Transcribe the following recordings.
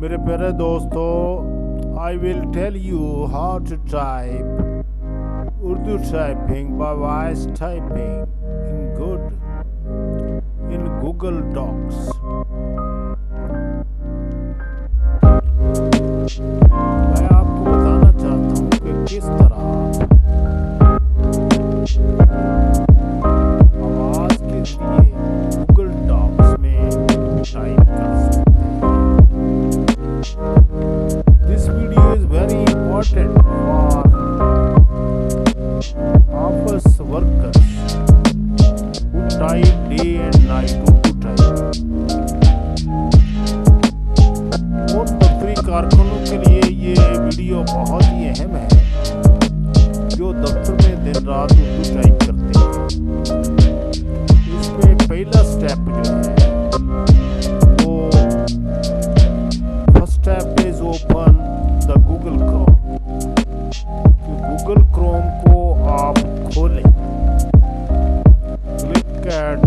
मेरे प्यारे दोस्तों, I will tell you how to type Urdu typing by voice typing in Google Docs. मैं आपको बताना चाहता हूँ कि किस तरह आवाज के लिए Google Docs में टाइप कर सकते हैं। This video is very important for office workers who type day and night Urdu type। और दफ्तरी कारकुनों के लिए ये वीडियो बहुत ही अहम है जो दफ्तर में दिन रात उर्दू टाइप करते हैं। इसमें पहला स्टेप जो है वो first step is open the Google Chrome. Google Chrome को आप खोलें, click at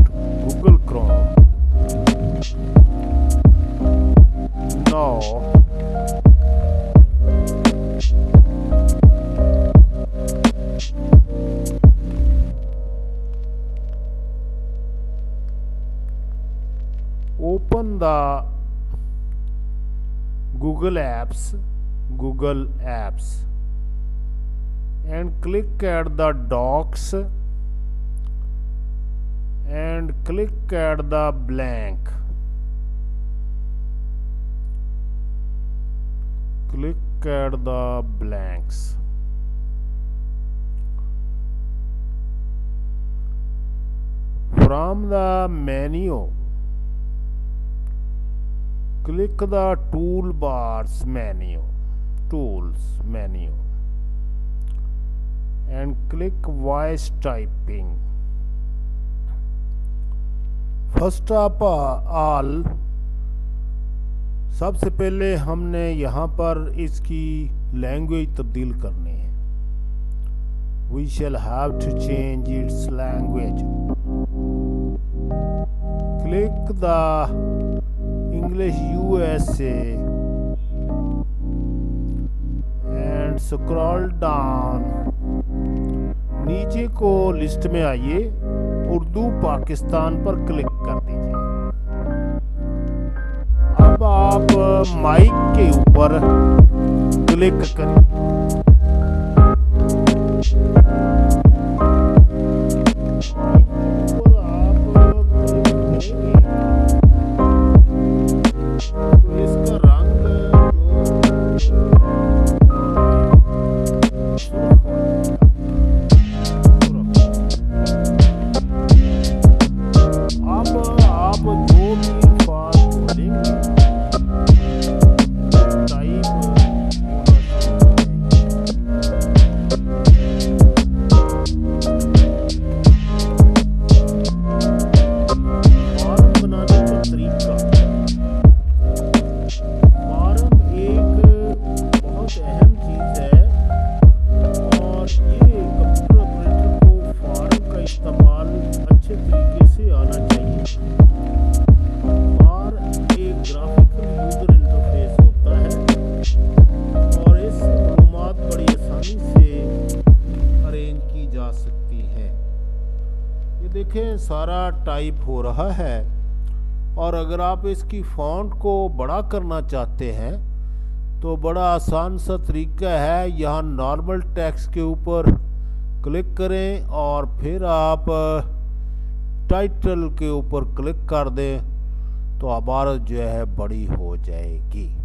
Google Chrome. Now open the Google Apps and click at the docs and click at the blank. Click at the blanks. From the menu, click the tools menu and click voice typing. First of all, सबसे पहले हमने यहाँ पर इसकी language तब्दील करनी है। We shall have to change its language. Click the English USA and scroll down। नीचे को लिस्ट में आइए, उर्दू पाकिस्तान पर क्लिक कर दीजिए। अब आप माइक के ऊपर क्लिक करिए। देखें सारा टाइप हो रहा है। और अगर आप इसकी फ़ॉन्ट को बड़ा करना चाहते हैं तो बड़ा आसान सा तरीका है, यहाँ नॉर्मल टेक्स्ट के ऊपर क्लिक करें और फिर आप टाइटल के ऊपर क्लिक कर दें तो इबारत जो है बड़ी हो जाएगी।